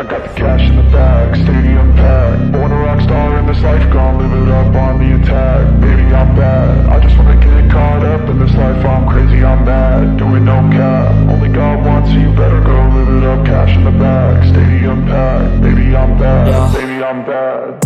I got the cash in the bag, stadium packed. Born a rock star in this life, gon' live it up on the attack. Baby, I'm bad, I just wanna get caught up in this life. I'm crazy, I'm mad, doing no cap. Only God wants you, better go live it up. Cash in the bag, stadium packed. Baby, I'm bad, baby, I'm bad.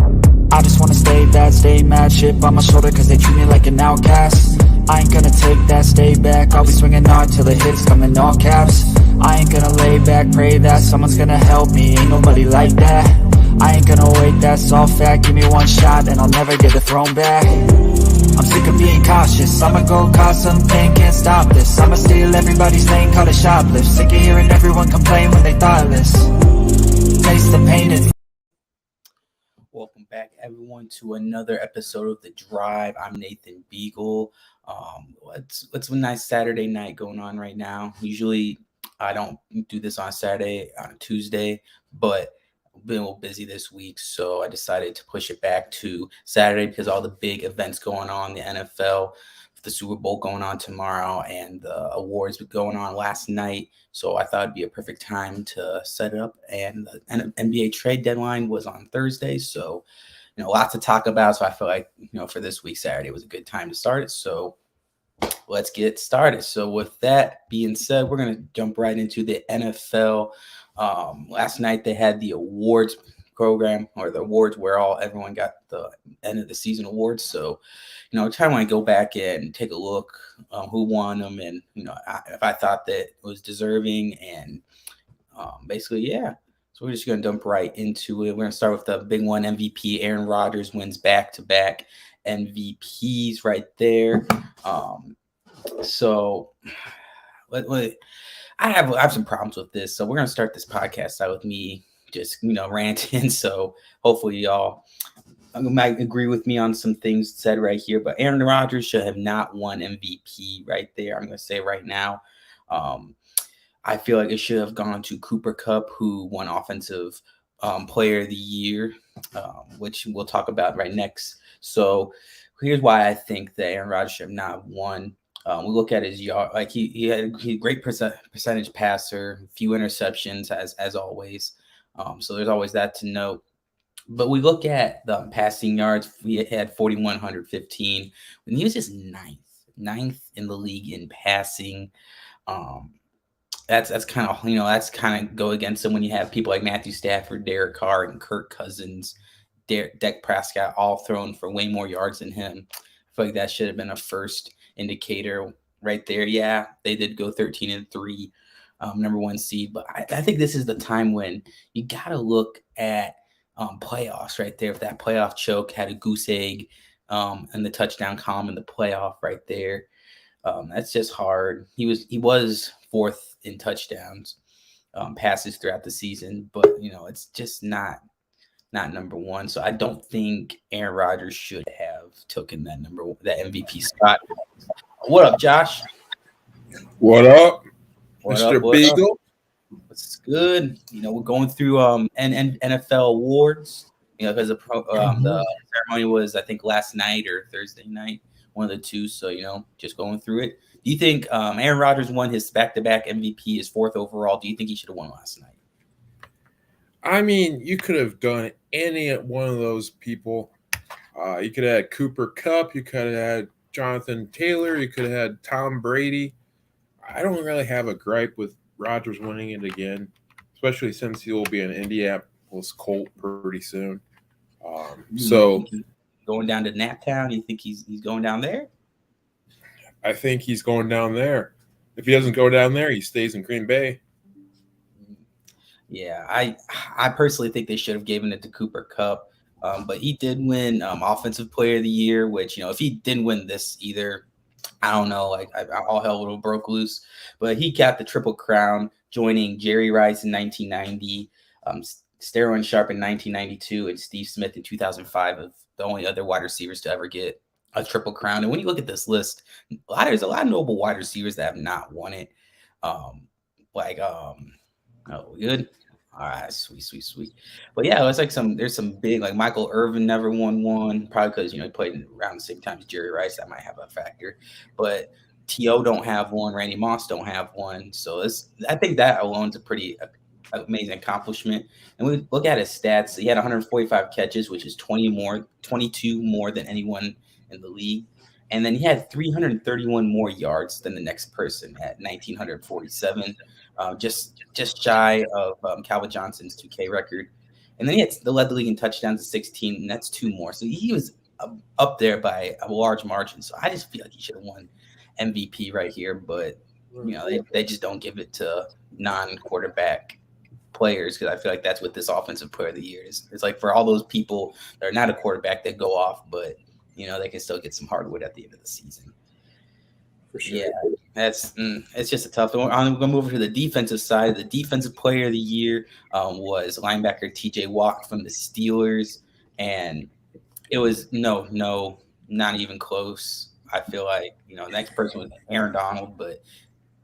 I just wanna stay bad, stay mad. Shit on my shoulder cause they treat me like an outcast. I ain't gonna take that, stay back. I'll be swinging hard till the hits come in all caps. I ain't gonna lay back, pray that someone's gonna help me. Ain't nobody like that. I ain't gonna wait, that's all fact. Give me one shot and I'll never get the throne back. I'm sick of being cautious. I'ma go cause something, can't stop this. I'ma steal everybody's lane, call it shoplift. Sick of hearing everyone complain when they thoughtless. Taste the pain and welcome back, everyone, to another episode of The Drive. I'm Nathan Beagle. What's a nice Saturday night going on right now? Usually, I don't do this on Saturday, on a Tuesday, but I've been a little busy this week, so I decided to push it back to Saturday because all the big events going on, the NFL, the Super Bowl going on tomorrow, and the awards going on last night. So I thought it'd be a perfect time to set it up. And the NBA trade deadline was on Thursday, so lots to talk about. So I feel like for this week, Saturday was a good time to start it. So let's get started. So with that being said, we're gonna jump right into the NFL. Last night they had the awards program, or the awards where everyone got the end of the season awards. So I want to go back and take a look who won them, and if I thought that it was deserving, and basically, yeah. So we're just going to jump right into it. We're going to start with the big one, MVP. Aaron Rodgers wins back-to-back MVPs right there. So I have some problems with this. So we're going to start this podcast out with me just ranting. So hopefully y'all might agree with me on some things said right here. But Aaron Rodgers should have not won MVP right there. I'm going to say right now. I feel like it should have gone to Cooper Kupp, who won Offensive Player of the Year, which we'll talk about right next. So here's why I think that Aaron Rodgers should have not won. We look at his yard, like he had a great percentage passer, few interceptions as always. So there's always that to note. But we look at the passing yards. We had 4,115 when he was just ninth in the league in passing. That's kind of go against him when you have people like Matthew Stafford, Derek Carr, and Kirk Cousins, Dak Prescott all thrown for way more yards than him. I feel like that should have been a first indicator right there. Yeah, they did go 13-3, number one seed, but I think this is the time when you got to look at playoffs right there. If that playoff choke had a goose egg and the touchdown column in the playoff right there, that's just hard. He was fourth in touchdowns, passes throughout the season, but it's just not number one. So I don't think Aaron Rodgers should have taken that MVP spot. What up, Josh? What up, Mr. Beagle? What's good? We're going through NFL awards. Because the ceremony was, I think, last night or Thursday night, one of the two. So just going through it. Do you think Aaron Rodgers won his back-to-back MVP, his fourth overall? Do you think he should have won last night? I mean, you could have done any one of those people. You could have had Cooper Kupp. You could have had Jonathan Taylor. You could have had Tom Brady. I don't really have a gripe with Rodgers winning it again, especially since he will be an Indianapolis Colt pretty soon. So going down to Naptown, you think he's going down there? I think he's going down there. If he doesn't go down there, he stays in Green Bay. Yeah, I personally think they should have given it to Cooper Kupp, but he did win Offensive Player of the Year, which, if he didn't win this either, I don't know, all hell would have broke loose. But he got the Triple Crown, joining Jerry Rice in 1990, Sterling Sharp in 1992, and Steve Smith in 2005, of the only other wide receivers to ever get a Triple Crown. And when you look at this list, there's a lot of notable wide receivers that have not won it. Oh, good. All right, sweet. But yeah, it's like there's some big, like Michael Irvin never won one, probably because he played around the same time as Jerry Rice. That might have a factor. But T.O. don't have one, Randy Moss don't have one. So I think that alone's a pretty amazing accomplishment. And we look at his stats. He had 145 catches, which is 22 more than anyone in the league. And then he had 331 more yards than the next person at 1,947, just shy of Calvin Johnson's 2K record. And then he led the league in touchdowns at 16, and that's 2 more. So he was up there by a large margin. So I just feel like he should have won MVP right here, but they just don't give it to non-quarterback players, because I feel like that's what this offensive player of the year is. It's like for all those people that are not a quarterback that go off, but they can still get some hardwood at the end of the season. For sure. Yeah, it's just a tough one. I'm going to move over to the defensive side. The defensive player of the year was linebacker TJ Watt from the Steelers, and it was not even close. I feel like the next person was Aaron Donald,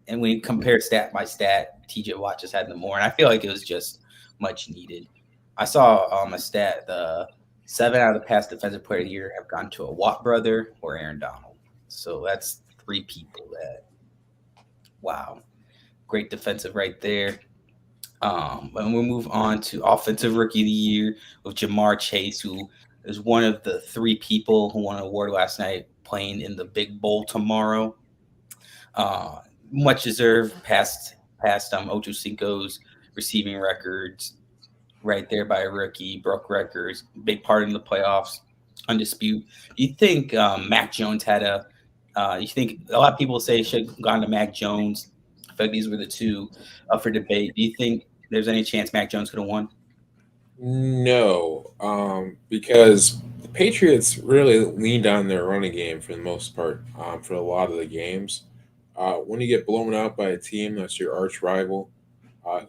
and when you compare stat by stat, TJ Watt just had the more, and I feel like it was just much needed. I saw a stat: the 7 out of the past defensive player of the year have gone to a Watt brother or Aaron Donald. So that's 3 people that, wow, great defensive right there. And we'll move on to offensive rookie of the year with Jamar Chase, who is one of the 3 people who won an award last night, playing in the Big Bowl tomorrow. Much deserved, past Ocho Cinco's receiving records right there by a rookie, broke records, big part in the playoffs, undisputed. You think Mac Jones had you think a lot of people say he should have gone to Mac Jones. I feel like these were the 2 up for debate. Do you think there's any chance Mac Jones could have won? No, because the Patriots really leaned on their running game for the most part for a lot of the games. When you get blown out by a team that's your arch rival,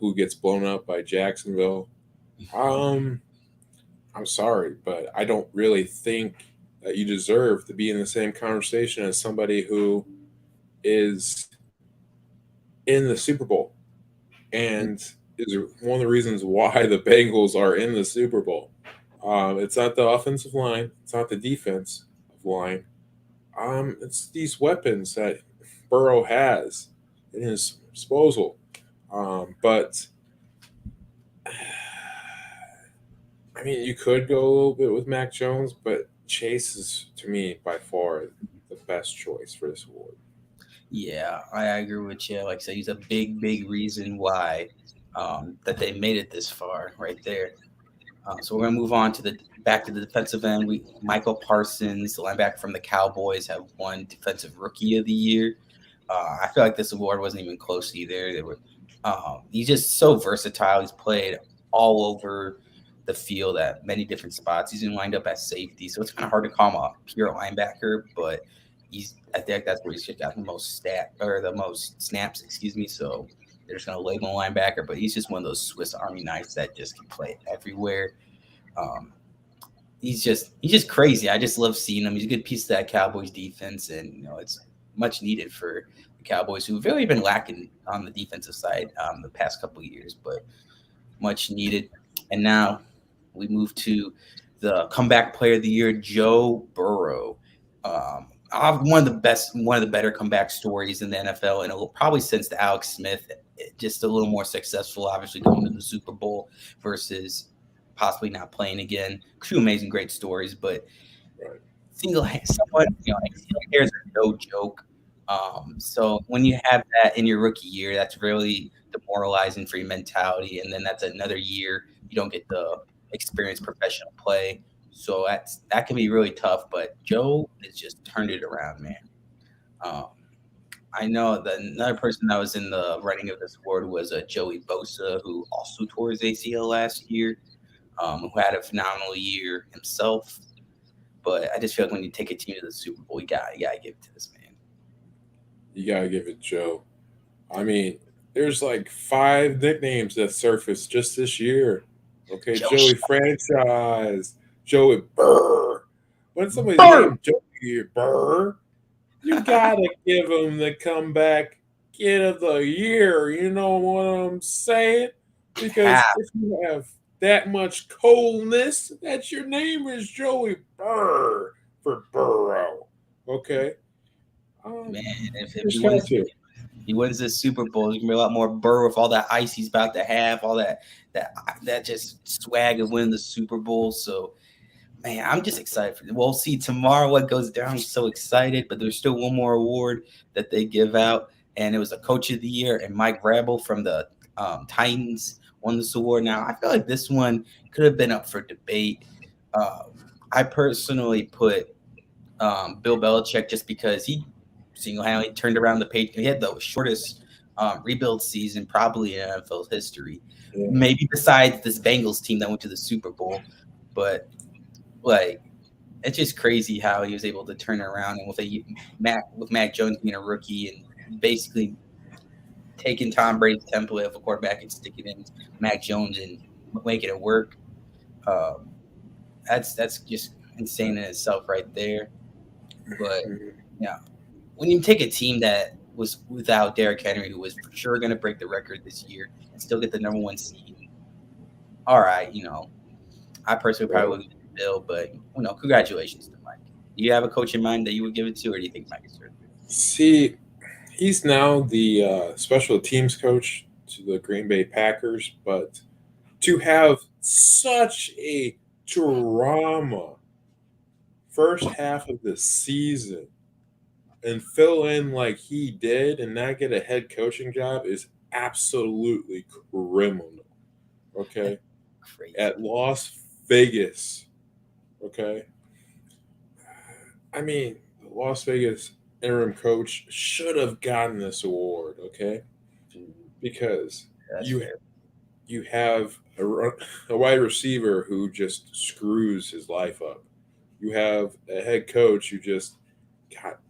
who gets blown out by Jacksonville, I'm sorry, but I don't really think that you deserve to be in the same conversation as somebody who is in the Super Bowl and is one of the reasons why the Bengals are in the Super Bowl. It's not the offensive line. It's not the defensive line. It's these weapons that Burrow has in his disposal. But I mean, you could go a little bit with Mac Jones, but Chase is, to me, by far the best choice for this award. Yeah, I agree with you. Like I said, he's a big, big reason why that they made it this far right there. So we're going to move on to back to the defensive end. Michael Parsons, the linebacker from the Cowboys, have won Defensive Rookie of the Year. I feel like this award wasn't even close either. He's just so versatile. He's played all over the field at many different spots. He's been lined up at safety, so it's kind of hard to call him a pure linebacker, but I think that's where he's got the most snaps, So they're just going to label him linebacker, but he's just one of those Swiss Army knives that just can play everywhere. He's just crazy. I just love seeing him. He's a good piece of that Cowboys defense, and it's much needed for the Cowboys, who've really been lacking on the defensive side the past couple of years, but much needed. And now we move to the comeback player of the year, Joe Burrow. One of the better comeback stories in the NFL, and probably since the Alex Smith, just a little more successful, obviously going to the Super Bowl versus possibly not playing again. 2 amazing, great stories, but somewhat, ACL are no joke. So when you have that in your rookie year, that's really demoralizing for your mentality, and then that's another year you don't get the experience professional play. So that can be really tough, but Joe has just turned it around, man. I know that another person that was in the running of this award was Joey Bosa, who also tore his ACL last year, who had a phenomenal year himself. But I just feel like when you take a team to the Super Bowl, you gotta give it to this man. You gotta give it Joe. I mean, there's like 5 nicknames that surfaced just this year. Okay, Joey Franchise, Joey Burr. When somebody's named Joey Burr, you gotta give him the comeback kid of the year. You know what I'm saying? Because if you have that much coldness, that your name is Joey Burr for Burrow. Okay. Man, if He wins this Super Bowl. There's gonna be a lot more Burrow with all that ice he's about to have, all that just swag of winning the Super Bowl. So man, I'm just excited for it. We'll see tomorrow what goes down. I'm so excited, but there's still one more award that they give out, and it was a Coach of the Year, and Mike Vrabel from the Titans won this award. Now, I feel like this one could have been up for debate. I personally put Bill Belichick just because he single-handedly turned around the page. He had the shortest rebuild season probably in NFL history, maybe besides this Bengals team that went to the Super Bowl, but like it's just crazy how he was able to turn around and with Mac Jones being a rookie and basically taking Tom Brady's template of a quarterback and sticking in Mac Jones and making it work. Um, that's just insane in itself right there. But yeah, when you take a team that was without Derrick Henry, who was for sure going to break the record this year and still get the number one seed, all right, I personally probably would give it to Bill, but congratulations to Mike. Do you have a coach in mind that you would give it to, or do you think Mike is certain? See, he's now the special teams coach to the Green Bay Packers, but to have such a drama first half of the season and fill in like he did and not get a head coaching job is absolutely criminal. Okay. Crazy. At Las Vegas. Okay. I mean, the Las Vegas interim coach should have gotten this award. Okay. Because That's you fair. you have a wide receiver who just screws his life up. You have a head coach who just got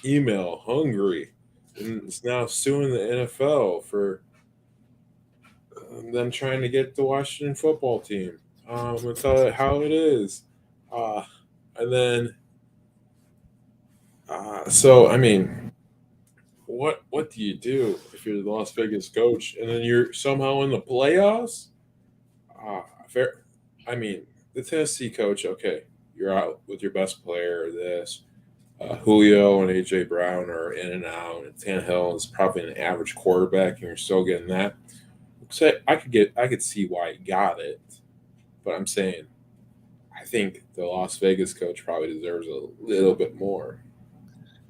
email hungry and is now suing the NFL for them trying to get the Washington football team. And tell it how it is. Uh, and then, so I mean, what do you do if you're the Las Vegas coach and then you're somehow in the playoffs? Fair. I mean, the Tennessee coach. Okay, you're out with your best player. This Julio and AJ Brown are in and out, and Tannehill is probably an average quarterback, and you're still getting that. So I could see why he got it, but I'm saying I think the Las Vegas coach probably deserves a little bit more.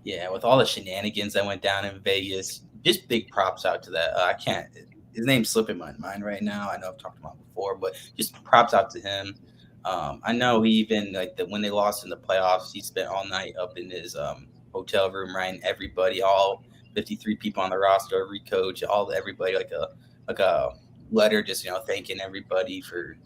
Yeah, with all the shenanigans that went down in Vegas, just big props out to that. I can't. His name's slipping my mind right now. I know I've talked about it before, but just props out to him. I know he even when they lost in the playoffs, he spent all night up in his hotel room writing everybody, all 53 people on the roster, every coach, everybody like a letter, just thanking everybody for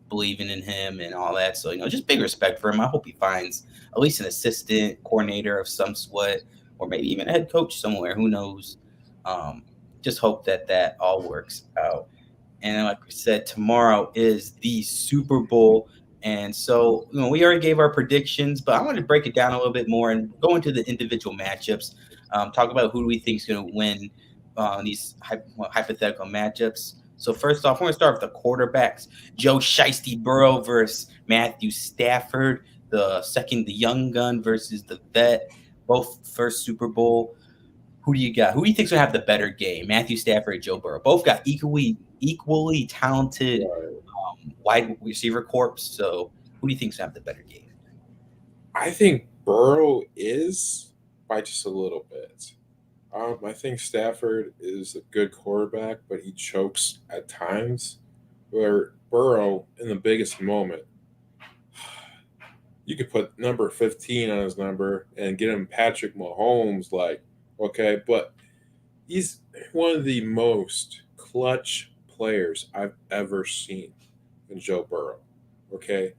believing in him and all that. So just big respect for him. I hope he finds at least an assistant coordinator of some sort, or maybe even a head coach somewhere. Who knows? Um, just hope that all works out. And like we said, tomorrow is the Super Bowl. And so, we already gave our predictions, but I want to break it down a little bit more and go into the individual matchups. Talk about who do we think is going to win these hypothetical matchups. So first off, we're going to start with the quarterbacks. Joe Shiesty Burrow versus Matthew Stafford. The young gun versus the vet. Both first Super Bowl. Who do you got? Who do you think's going to have the better game? Matthew Stafford and Joe Burrow. Both got equally talented wide receiver corps. So who do you think's going to have the better game? I think Burrow is by just a little bit. I think Stafford is a good quarterback, but he chokes at times. Where Burrow, in the biggest moment, you could put number 15 on his number and get him Patrick Mahomes, okay, but he's one of the most clutch players I've ever seen in Joe Burrow, okay?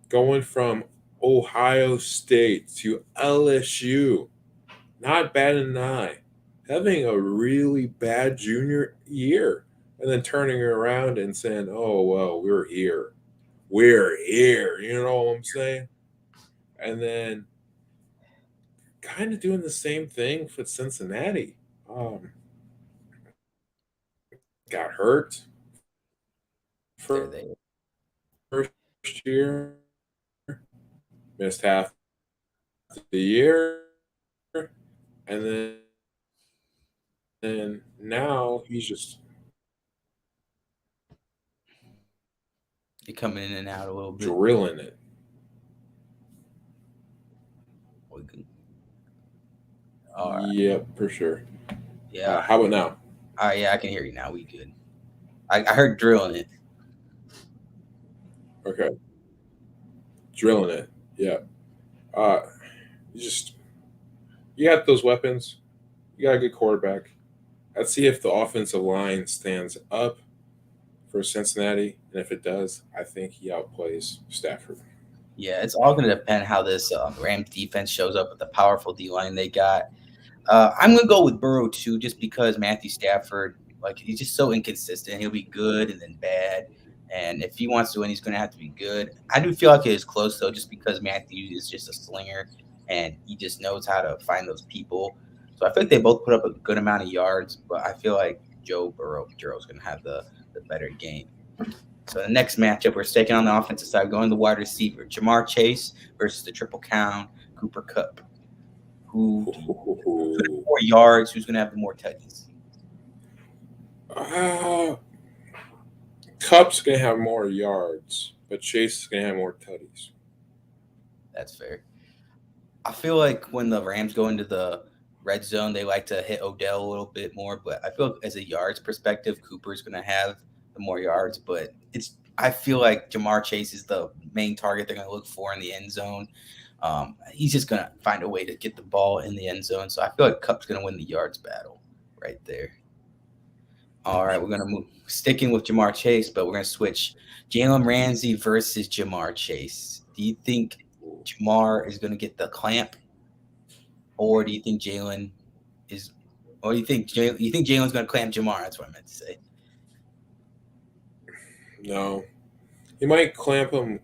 Going from Ohio State to LSU, not bad an eye, having a really bad junior year, and then turning around and saying, oh, well, we're here. We're here. You know what I'm saying? And then kind of doing the same thing for Cincinnati. Um, got hurt There first they year, missed half the year, and then And now he's just You're coming in and out a little bit. drilling it. All right. Yep, for sure. Yeah. How about now? All right. Yeah, I can hear you now. We good. I heard drilling it. Okay, drilling it. Yeah. Uh, you got those weapons. You got a good quarterback. Let's see if the offensive line stands up for Cincinnati, and if it does, I think he outplays Stafford. Yeah, it's all going to depend how this Rams defense shows up with the powerful D line they got. I'm going to go with Burrow too, just because Matthew Stafford, like he's just so inconsistent. He'll be good and then bad. And if he wants to win, he's going to have to be good. I do feel like it is close though, just because Matthew is just a slinger and he just knows how to find those people. So I feel like they both put up a good amount of yards, but I feel like Joe's going to have the better game. So the next matchup, we're sticking on the offensive side, going to the wide receiver, Jamar Chase versus the triple count, Cooper Kupp. Who's going to have more yards? Who's going to have the more touches? Kupp's going to have more yards, but Chase is going to have more tutties. That's fair. I feel like when the Rams go into the red zone, they like to hit Odell a little bit more, but I feel like as a yards perspective, Cooper's going to have the more yards, but I feel like Jamar Chase is the main target they're going to look for in the end zone. He's just going to find a way to get the ball in the end zone. So I feel like Kupp's going to win the yards battle right there. All right, we're going to move, sticking with Jamar Chase, but we're going to switch Jalen Ramsey versus Jamar Chase. Do you think Jamar is going to get the clamp, or do you think Jalen is, or do you think Jalen's going to clamp Jamar? That's what I meant to say. No, he might clamp him,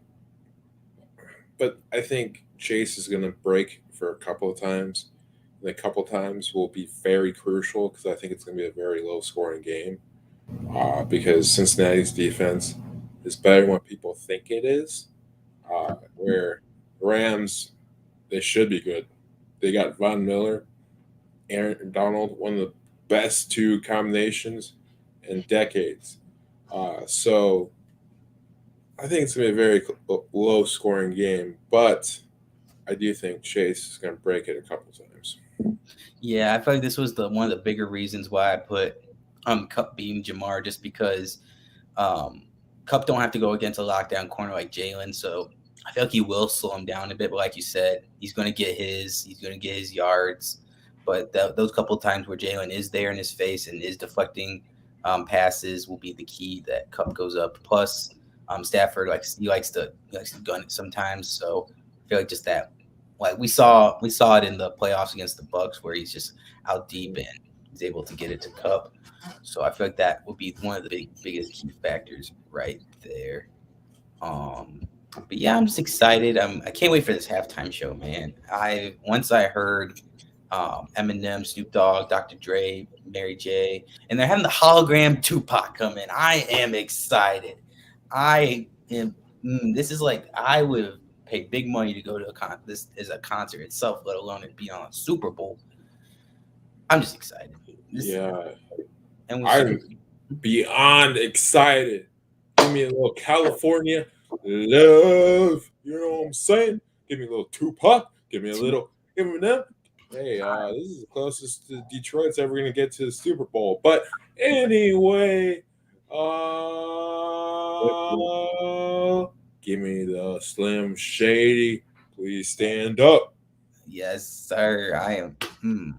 but I think Chase is going to break for a couple of times. And a couple of times will be very crucial because I think it's going to be a very low scoring game. Because Cincinnati's defense is better than what people think it is. Where Rams, they should be good. They got Von Miller, Aaron Donald, one of the best two combinations in decades. So I think it's going to be a very low scoring game, but I do think Chase is going to break it a couple times. Yeah, I feel like this was one of the bigger reasons why I put Kupp beating Jamar, just because Kupp don't have to go against a lockdown corner like Jalen, so I feel like he will slow him down a bit. But like you said, he's going to get his yards. But those couple of times where Jalen is there in his face and is deflecting passes will be the key that Kupp goes up. Plus, Stafford likes to gun it sometimes, so I feel like just that. Like we saw it in the playoffs against the Bucs where he's just out deep and he's able to get it to Kupp. So I feel like that will be one of the biggest key factors right there. But yeah, I'm just excited. I can't wait for this halftime show, man. Once I heard Eminem, Snoop Dogg, Dr. Dre, Mary J, and they're having the hologram Tupac come in. I am excited. This is like I would have paid big money to go to this is a concert itself, let alone it be on a Super Bowl. I'm just excited. And I'm beyond excited. Give me a little California love. You know what I'm saying? Give me a little Tupac. Give me a little Eminem. Hey, this is the closest to Detroit's ever going to get to the Super Bowl. But anyway, give me the Slim Shady. Please stand up. Yes, sir. I am.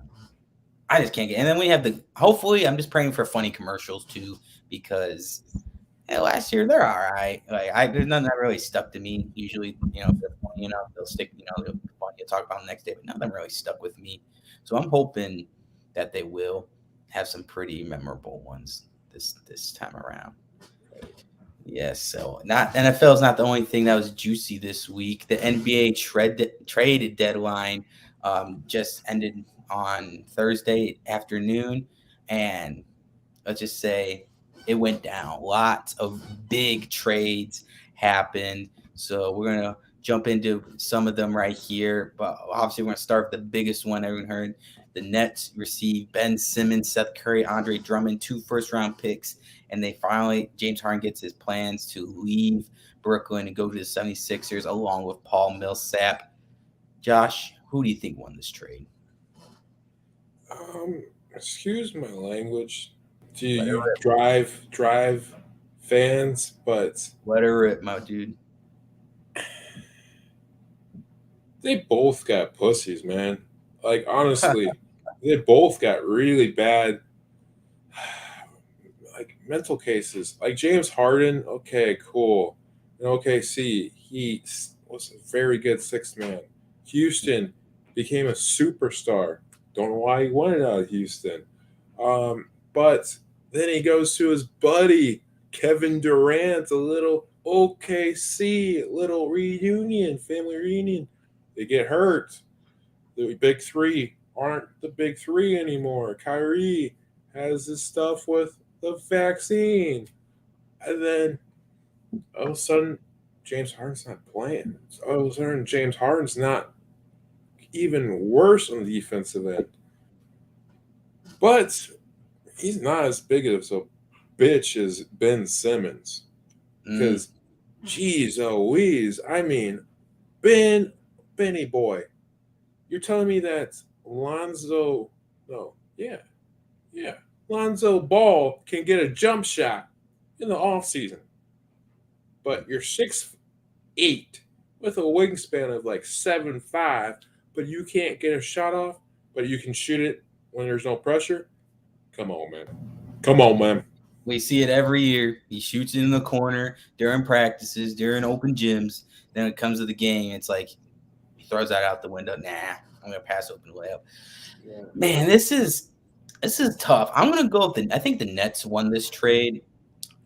I just can't get. And then we have hopefully, I'm just praying for funny commercials too, because last year they're all right. Like there's none that really stuck to me. Usually, they'll stick. They'll be funny to talk about the next day, but none of them really stuck with me. So I'm hoping that they will have some pretty memorable ones this time around. Yes, so NFL is not the only thing that was juicy this week. The NBA trade deadline just ended on Thursday afternoon, and let's just say it went down. Lots of big trades happened, so we're gonna jump into some of them right here. But obviously, we're gonna start with the biggest one everyone heard: The Nets received Ben Simmons, Seth Curry, Andre Drummond, 2 first-round picks, and James Harden gets his plans to leave Brooklyn and go to the 76ers along with Paul Millsap. Josh, who do you think won this trade? Excuse my language. Do you drive fans, but Let her rip, my dude. they both got pussies, man. Like, honestly, they both got really bad, like, mental cases. Like, James Harden, okay, cool. In OKC, he was a very good sixth man. Houston became a superstar. Don't know why he wanted out of Houston. But then he goes to his buddy, Kevin Durant, a little OKC, little reunion, family reunion. They get hurt. The big three aren't the big three anymore. Kyrie has his stuff with the vaccine. And then all of a sudden, James Harden's not playing. All of a sudden, James Harden's not even worse on the defensive end. But he's not as big of a bitch as Ben Simmons. Because, geez, Louise, I mean, Benny boy, you're telling me that Lonzo Ball can get a jump shot in the offseason. But you're 6'8" with a wingspan of like 7'5", but you can't get a shot off, but you can shoot it when there's no pressure. Come on, man. We see it every year. He shoots it in the corner during practices, during open gyms. Then it comes to the game, it's like he throws that out the window. Nah, I'm gonna pass open the layup. Yeah. Man, this is tough. I'm gonna go with I think the Nets won this trade.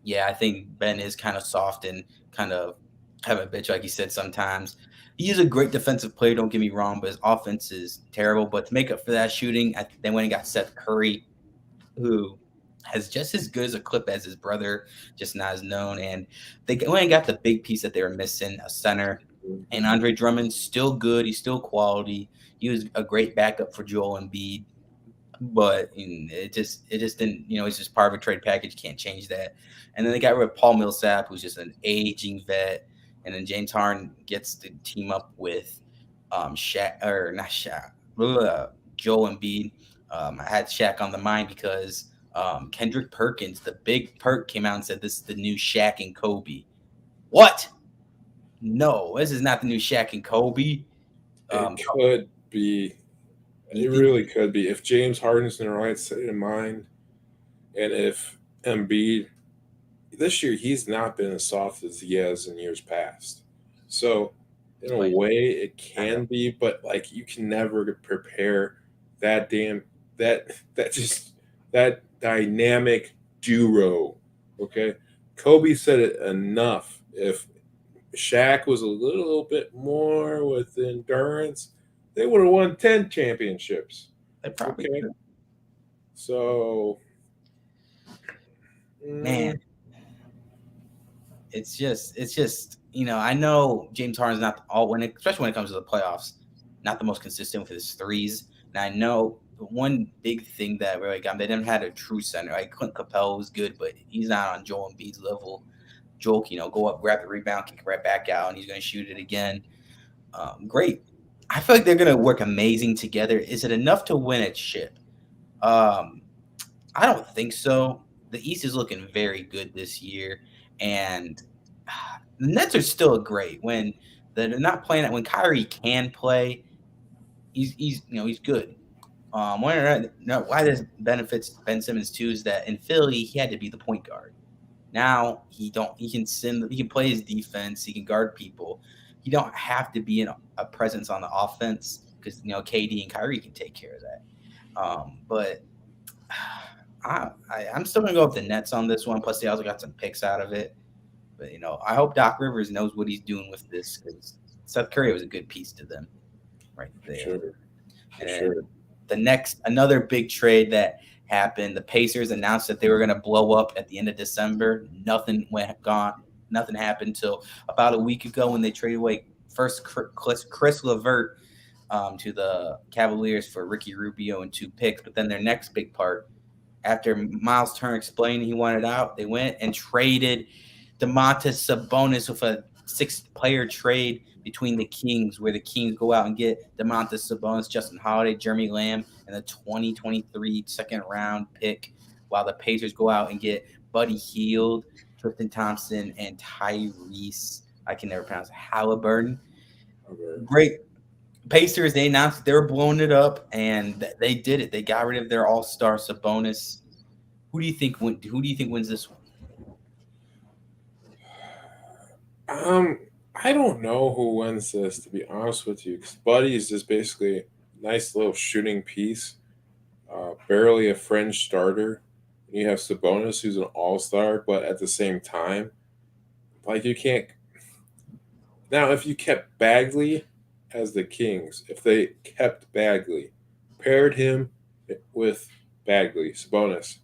Yeah, I think Ben is kind of soft and kind of have a bitch, like he said sometimes. He's a great defensive player, don't get me wrong, but his offense is terrible. But to make up for that shooting, they went and got Seth Curry, who has just as good as a clip as his brother, just not as known. And they went and got the big piece that they were missing, a center. And Andre Drummond's still good. He's still quality. He was a great backup for Joel Embiid. But it just didn't, it's just part of a trade package. Can't change that. And then they got rid of Paul Millsap, who's just an aging vet. And then James Harden gets to team up with Joel Embiid. I had Shaq on the mind because Kendrick Perkins, the big perk, came out and said this is the new Shaq and Kobe. What? No, this is not the new Shaq and Kobe. It could be. It really could be. If James Harden's in the right state of mind, and if Embiid, this year he's not been as soft as he has in years past. So in a way it can be, but like you can never prepare that dynamic duo. Okay. Kobe said it enough. If Shaq was a little bit more with endurance, they would have won 10 championships. They probably could. So, man, it's just I know James Harden's not especially when it comes to the playoffs, not the most consistent with his threes. And I know one big thing that really got them, they didn't have a true center. Like Clint Capella was good, but he's not on Joel Embiid's level. Joel, go up, grab the rebound, kick it right back out, and he's going to shoot it again. Great. I feel like they're going to work amazing together. Is it enough to win a chip? I don't think so. The East is looking very good this year, and the Nets are still great when they're not playing it. When Kyrie can play, he's good. Why this benefits Ben Simmons too is that in Philly he had to be the point guard. Now he can play his defense, he can guard people. You don't have to be a presence on the offense because KD and Kyrie can take care of that. But I'm still gonna go with the Nets on this one. Plus, they also got some picks out of it. But I hope Doc Rivers knows what he's doing with this because Seth Curry was a good piece to them, right there. Sure. Another big trade that happened. The Pacers announced that they were going to blow up at the end of December. Nothing happened until about a week ago when they traded away first Chris LeVert to the Cavaliers for Ricky Rubio and 2 picks. But then their next big part, after Miles Turner explained he wanted out, they went and traded Domantas Sabonis with a 6-player trade between the Kings, where the Kings go out and get Domantas Sabonis, Justin Holiday, Jeremy Lamb, and the 2023 second-round pick, while the Pacers go out and get Buddy Hield, Tristan Thompson, and Tyrese, I can never pronounce it, Halliburton. Okay. Great. Pacers, they announced that they were blowing it up, and they did it. They got rid of their all-star Sabonis. Who do you think wins this one? I don't know who wins this, to be honest with you, because Buddy is just basically a nice little shooting piece, barely a fringe starter. You have Sabonis, who's an all-star, but at the same time, like you can't. Now, if you kept Bagley as the Kings, if they kept Bagley, paired him with Bagley, Sabonis,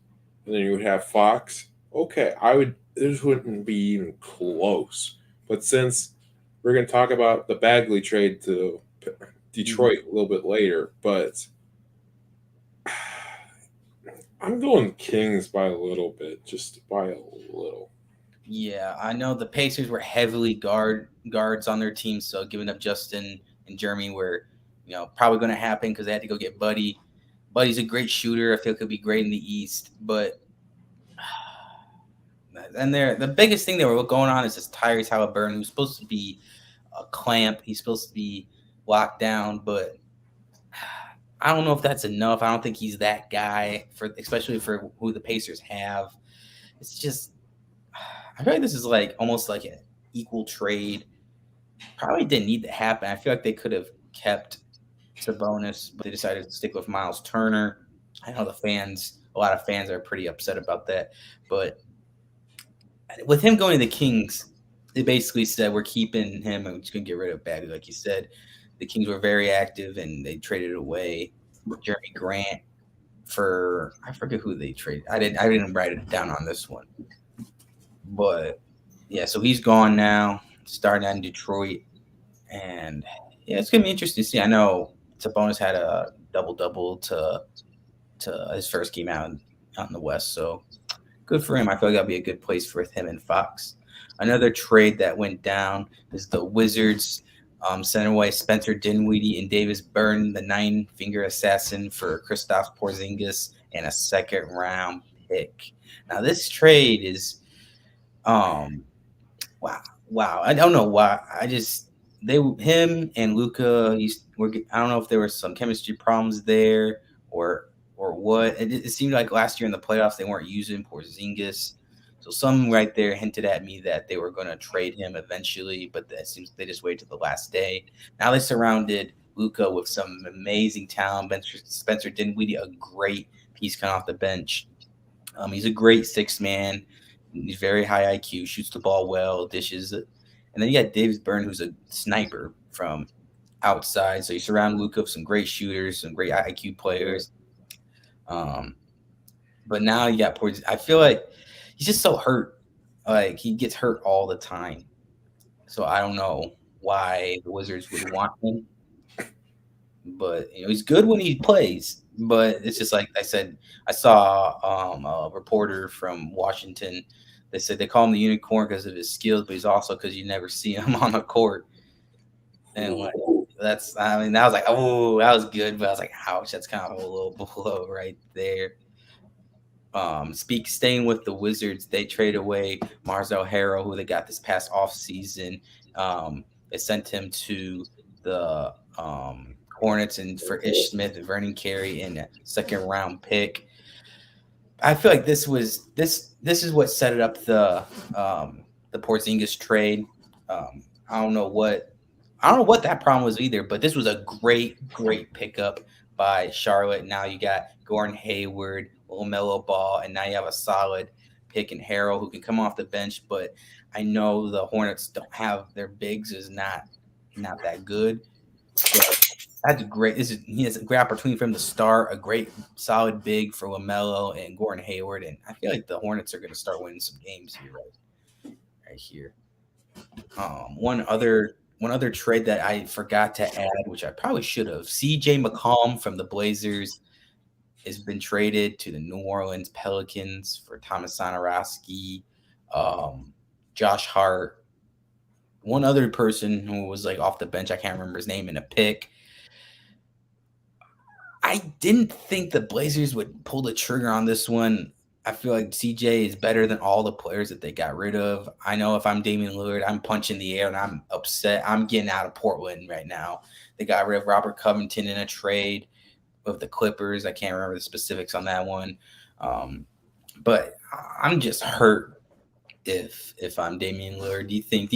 and then you would have Fox, okay, this wouldn't be even close. But since we're going to talk about the Bagley trade to Detroit a little bit later, but I'm going Kings by a little bit, just by a little. Yeah, I know the Pacers were heavily guards on their team, so giving up Justin and Jeremy were, probably going to happen because they had to go get Buddy. Buddy's a great shooter. I feel could be great in the East, but and the biggest thing that were going on is this Tyrese Halliburton, who's supposed to be a clamp. He's supposed to be locked down, but I don't know if that's enough. I don't think he's that guy especially for who the Pacers have. It's just, I feel like this is almost like an equal trade. Probably didn't need to happen. I feel like they could have kept Sabonis, but they decided to stick with Miles Turner. I know a lot of fans are pretty upset about that, but with him going to the Kings, they basically said we're keeping him and we're just going to get rid of Bagley. Like you said, the Kings were very active and they traded away Jeremy Grant for, I forget who they traded. I didn't write it down on this one. But yeah, so he's gone now, starting out in Detroit. And yeah, it's going to be interesting to see. I know Sabonis had a double-double to his first game out in the West, so good for him. I feel like that'll be a good place for him and Fox. Another trade that went down is the Wizards sent away Spencer Dinwiddie and Davis Burton, the 9-finger assassin, for Kristaps Porzingis and a second-round pick. Now, this trade is, wow. I don't know why. Him and Luka, I don't know if there were some chemistry problems there or what. It seemed like last year in the playoffs they weren't using Porzingis. So some right there hinted at me that they were going to trade him eventually, but that seems they just waited to the last day. Now they surrounded Luka with some amazing talent. Spencer Dinwiddie, a great piece coming off the bench. He's a great 6-man. He's very high IQ, shoots the ball well, dishes. And then you got Davis Burton, who's a sniper from outside. So you surround Luka with some great shooters, some great IQ players. But now you got Porzingis. I feel like he's just so hurt. Like, he gets hurt all the time. So I don't know why the Wizards would want him. But, he's good when he plays. But it's just like I said, I saw a reporter from Washington. They said they call him the unicorn because of his skills, but he's also because you never see him on the court. And that was like, oh, that was good. But I was like, ouch, that's kind of a little blow right there. Staying with the Wizards, they trade away Marzel Harrell, who they got this past offseason. They sent him to the Hornets and for Ish Smith and Vernon Carey in a second-round pick. I feel like this is what set it up the Porzingis trade. I don't know what that problem was either, but this was a great pickup by Charlotte. Now you got Gordon Hayward, LaMelo Ball, and now you have a solid pick in Harrell who can come off the bench. But I know the Hornets don't have their bigs is not that good. But that's great. He has a great opportunity for him to start a great solid big for LaMelo and Gordon Hayward, and I feel like the Hornets are going to start winning some games here, right here. One other one other trade that I forgot to add, which I probably should have. CJ McCollum from the Blazers has been traded to the New Orleans Pelicans for Thomas Satoransky, Josh Hart, one other person who was like off the bench. I can't remember his name in a pick. I didn't think the Blazers would pull the trigger on this one. I feel like CJ is better than all the players that they got rid of. I know if I'm Damian Lillard, I'm punching the air and I'm upset. I'm getting out of Portland right now. They got rid of Robert Covington in a trade with the Clippers. I can't remember the specifics on that one. But I'm just hurt if I'm Damian Lillard. Do you think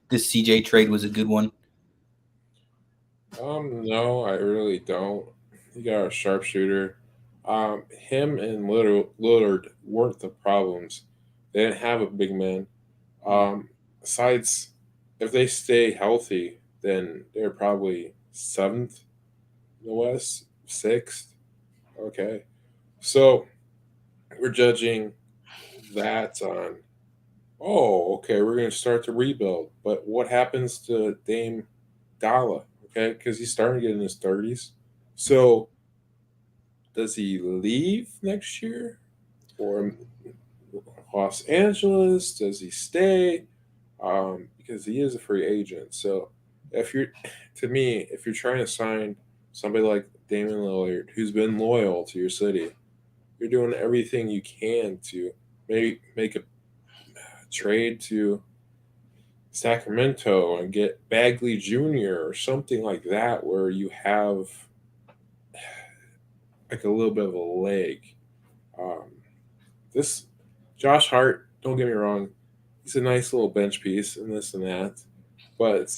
this CJ trade was a good one? No, I really don't. You got a sharpshooter. Him and Lillard weren't the problems. They didn't have a big man. Besides, if they stay healthy, then they're probably seventh in the West, sixth. Okay, so we're judging that on. Oh, okay, we're going to start to rebuild. But what happens to Dame Dalla? Okay, because he's starting to get in his 30s. So does he leave next year or Los Angeles? Does he stay? Because he is a free agent. So if you're, to me, if you're trying to sign somebody like Damian Lillard, who's been loyal to your city, you're doing everything you can to make a trade to Sacramento and get Bagley Jr. or something like that, where you have like a little bit of a leg. This Josh Hart, don't get me wrong, he's a nice little bench piece and this and that, but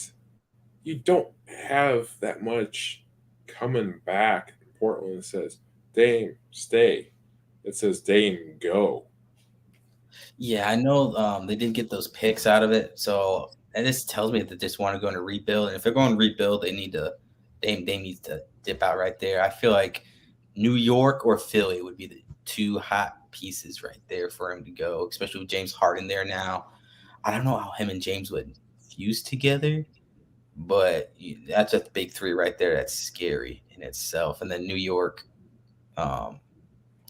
you don't have that much coming back in Portland. It says Dame stay. It says Dame go. Yeah, I know they didn't get those picks out of it, so and this tells me that they just want to go into rebuild. And if they're going to rebuild, they need to dip out right there. I feel like New York or Philly would be the two hot pieces right there for him to go, especially with James Harden there now. I don't know how him and James would fuse together, but that's a big three right there. That's scary in itself. And then New York, um,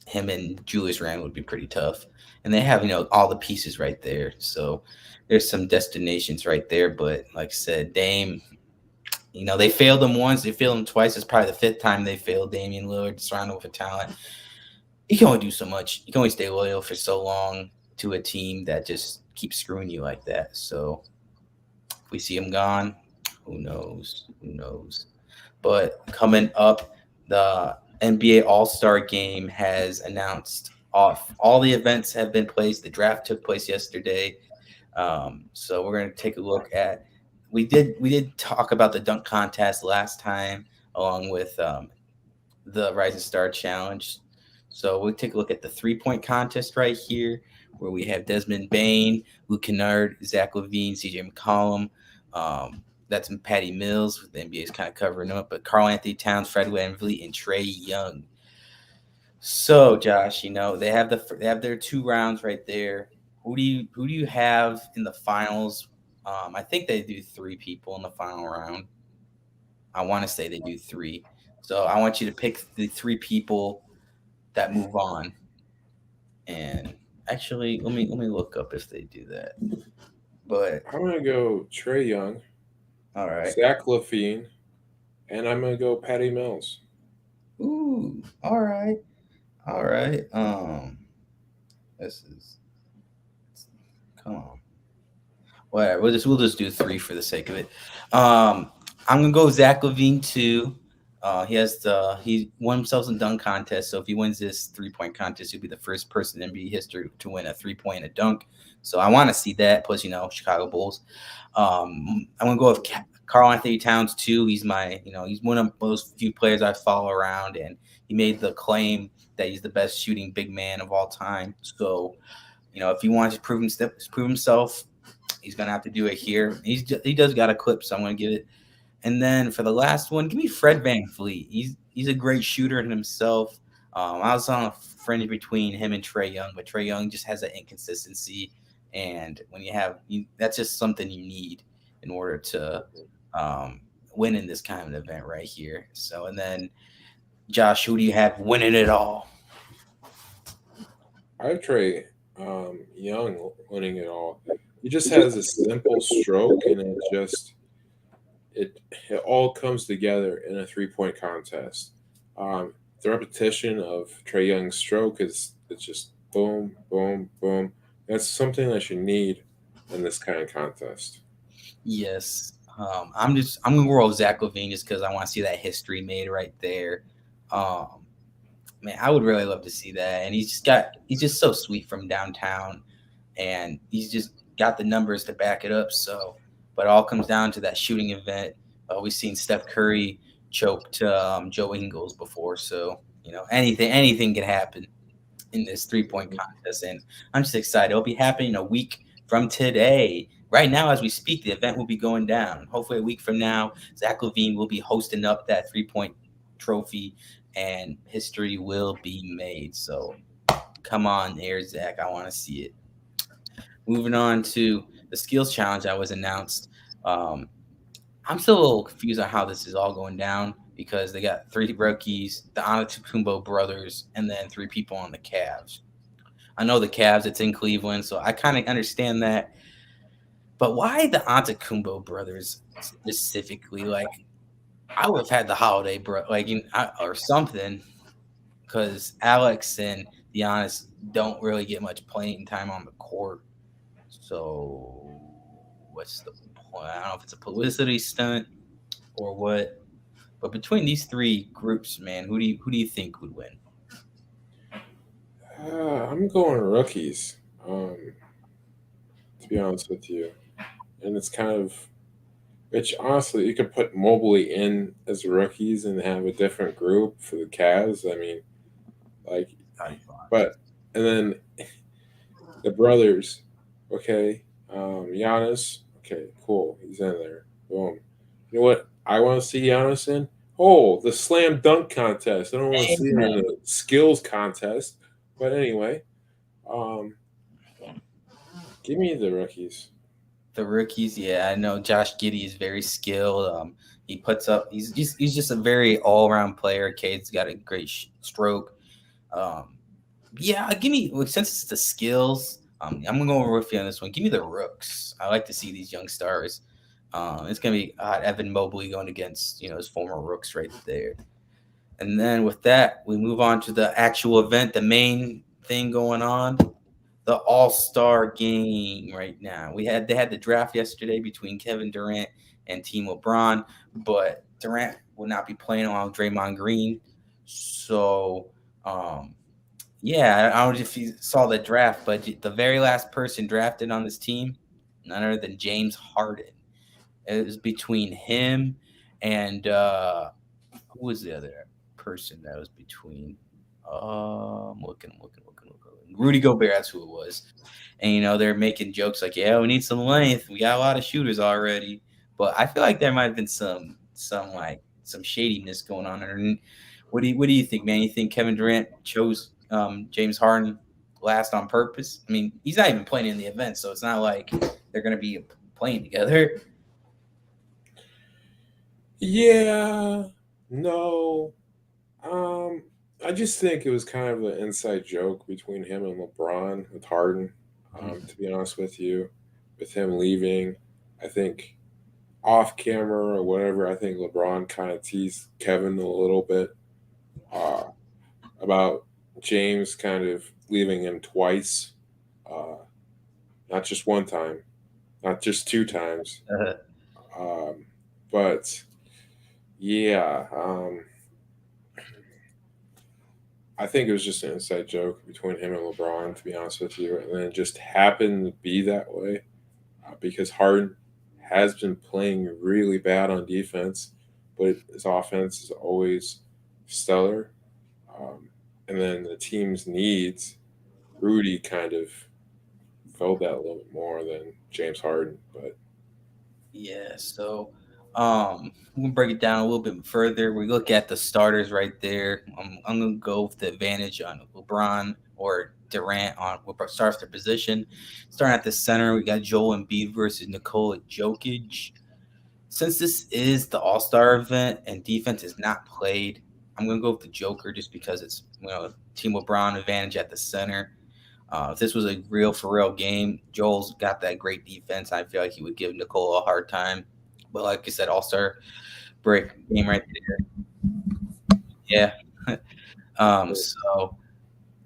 him and Julius Randle would be pretty tough. And they have, all the pieces right there. So there's some destinations right there. But like I said, Dame, they failed him once, they failed him twice. It's probably the fifth time they failed Damian Lillard, surrounded with a talent. You can only do so much. You can only stay loyal for so long to a team that just keeps screwing you like that. So if we see him gone, who knows? Who knows? But coming up, the NBA All-Star Game has announced off. All the events have been placed. The draft took place yesterday. So we're going to take a look at. We did talk about the dunk contest last time, along with the Rising Star Challenge. So we'll take a look at the 3-point contest right here, where we have Desmond Bain, Luke Kennard, Zach LaVine, CJ McCollum. That's Patty Mills. The NBA is kind of covering up, but Karl Anthony Towns, Fred VanVleet, and Trae Young. So, Josh, they have their 2 rounds right there. Who do you have in the finals? I think they do 3 people in the final round. I want to say they do 3. So I want you to pick the 3 people that move on. And actually, let me look up if they do that. But I'm gonna go Trae Young. All right. Zach LaVine, and I'm gonna go Patty Mills. Ooh, all right. This is come on. Whatever. We'll just do 3 for the sake of it. I'm gonna go Zach LaVine too. He won himself in dunk contest. So if he wins this 3-point contest, he'll be the first person in NBA history to win a 3-point and a dunk. So I want to see that. Plus, Chicago Bulls. I'm gonna go with Karl Anthony Towns too. He's he's one of those few players I follow around, and he made the claim that he's the best shooting big man of all time. So, if he wants to prove himself, he's gonna have to do it here. He does got a clip, so I'm gonna give it. And then for the last one, give me Fred VanVleet. He's a great shooter in himself. I was on a fringe between him and Trae Young, but Trae Young just has an inconsistency, and when that's just something you need in order to winning this kind of event right here. So, and then Josh, who do you have winning it all? I have Trey Young winning it all. He just has a simple stroke, and it all comes together in a 3 point contest. The repetition of Trey Young's stroke is it's just boom, boom, boom. That's something that you need in this kind of contest. Yes. I'm gonna roll Zach Levine just because I want to see that history made right there. Um, man, I would really love to see that. And he's just so sweet from downtown, and he's just got the numbers to back it up. So, but it all comes down to that shooting event. We've seen Steph Curry choke to Joe Ingles before, so anything can happen in this 3 point contest, and I'm just excited. It'll be happening a week from today. Right now, as we speak, the event will be going down. Hopefully, a week from now, Zach Levine will be hosting up that 3 point trophy, and history will be made. So, come on, there, Zach. I want to see it. Moving on to the skills challenge that was announced. Um, I'm still a little confused on how this is all going down because they got 3 rookies, the Antetokounmpo brothers, and then 3 people on the Cavs. I know the Cavs, it's in Cleveland, so I kind of understand that. But why the Antetokounmpo brothers specifically? Like, I would have had the Holiday or something, because Alex and Giannis don't really get much playing time on the court. So, what's the point? I don't know if it's a publicity stunt or what. But between these 3 groups, man, who do you think would win? I'm going rookies, to be honest with you. And it's kind of, which honestly, you could put Mobley in as rookies and have a different group for the Cavs. I mean, like, but, and then the brothers, okay, Giannis, okay, cool, he's in there. Boom. You know what I want to see Giannis in? Oh, the slam dunk contest. I don't want to see him in the skills contest. But anyway, um, give me the rookies. The rookies, yeah, I know Josh Giddey is very skilled. He puts up. He's just a very all around player. Cade's got a great stroke. Um, yeah, give me since it's the skills. I'm gonna go with you on this one. Give me the rooks. I like to see these young stars. It's gonna be Evan Mobley going against his former rooks right there. And then with that, we move on to the actual event, the main thing going on, the All-Star game right now. They had the draft yesterday between Kevin Durant and Team LeBron, but Durant will not be playing along Draymond Green. So, yeah, I don't know if you saw the draft, but the very last person drafted on this team, none other than James Harden. It was between him and who was the other person that was between? I'm looking. Rudy Gobert, that's who it was. And they're making jokes like, "Yeah, we need some length. We got a lot of shooters already." But I feel like there might have been some shadiness going on. And what do you think, man? You think Kevin Durant chose James Harden last on purpose? I mean, he's not even playing in the event, so it's not like they're going to be playing together. Yeah, no. I just think it was kind of an inside joke between him and LeBron with Harden. To be honest with you, with him leaving, I think off camera or whatever, I think LeBron kind of teased Kevin a little bit uh, about James kind of leaving him twice, uh, not just one time, not just 2 times. Um, but yeah, I think it was just an inside joke between him and LeBron, to be honest with you, and then it just happened to be that way because Harden has been playing really bad on defense, but his offense is always stellar. Um, and then the team's needs, Rudy kind of felt that a little bit more than James Harden. But Yeah, so we're gonna break it down a little bit further. We look at the starters right there. I'm gonna go with the advantage on LeBron or Durant on what starts their position. Starting at the center, we got Joel Embiid versus Nikola Jokic. Since this is the All-Star event and defense is not played, I'm gonna go with the Joker just because it's Team LeBron advantage at the center. If this was a real for real game, Joel's got that great defense. I feel like he would give Nicole a hard time. But like I said, All-Star break game right there. Yeah. So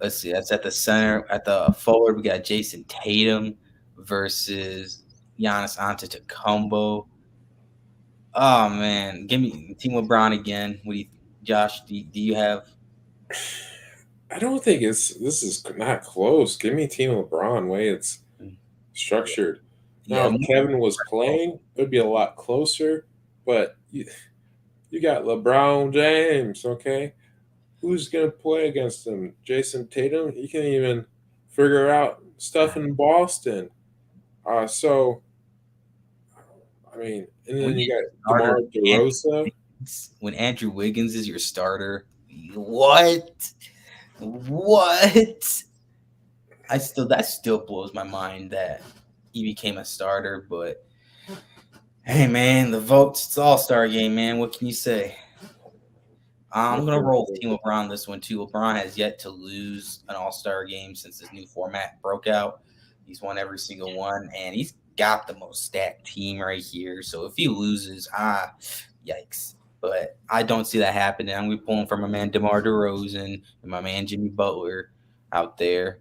let's see. That's at the center. At the forward, we got Jason Tatum versus Giannis Antetokounmpo. Oh man, give me Team LeBron again. What do you, Josh? Do you have? I don't think this is not close. Give me Team LeBron way it's structured. Now, Yeah, if Kevin was playing, it would be a lot closer. But you got LeBron James, okay? Who's going to play against him? Jason Tatum? He can even figure out stuff in Boston. So, I mean, and then you got DeMar DeRozan. When Andrew Wiggins is your starter, what? That still blows my mind that he became a starter. But hey, man, the votes, it's All-Star game, man. What can you say? I'm gonna roll with Team LeBron this one too. LeBron has yet to lose an All-Star game since this new format broke out. He's won every single one, and he's got the most stacked team right here. So if he loses, yikes. But I don't see that happening. I'm gonna be pulling for my man DeMar DeRozan and my man Jimmy Butler out there.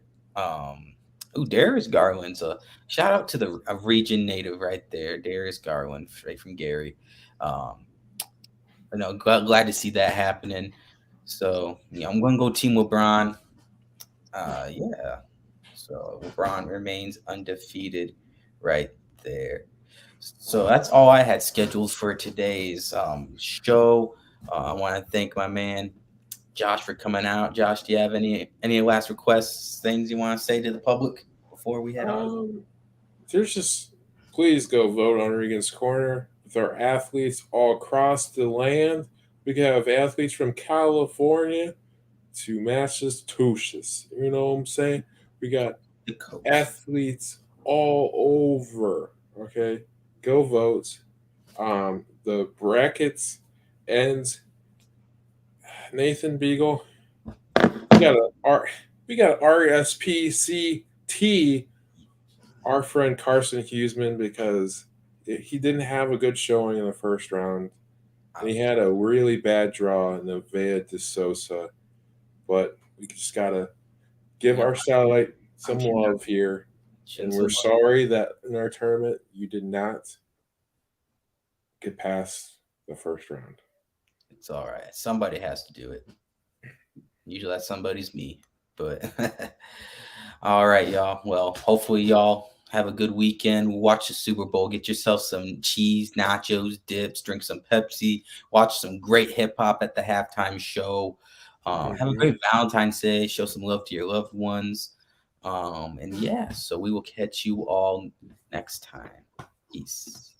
Darius Garland. So shout out to a region native right there, Darius Garland, straight from Gary. Glad to see that happening. So I'm going to go Team LeBron. Yeah. So LeBron remains undefeated right there. So that's all I had scheduled for today's show. I want to thank my man Josh for coming out. Josh, do you have any last requests, things you want to say to the public before we head on? There's just please go vote on Regan's Corner with our athletes all across the land. We can have athletes from California to Massachusetts. You know what I'm saying? We got athletes all over. Okay, go vote. The brackets ends. Nathan Beagle. We got RSPCT. Our friend Carson Huseman, because he didn't have a good showing in the first round. And he had a really bad draw in the Vea de Sosa. But we just got to give our satellite some love here. And we're sorry that in our tournament you did not get past the first round. It's all right. Somebody has to do it. Usually that somebody's me. But all right, y'all. Well, hopefully y'all have a good weekend. Watch the Super Bowl. Get yourself some cheese, nachos, dips, drink some Pepsi. Watch some great hip hop at the halftime show. Have a great Valentine's Day. Show some love to your loved ones. And yeah, so we will catch you all next time. Peace.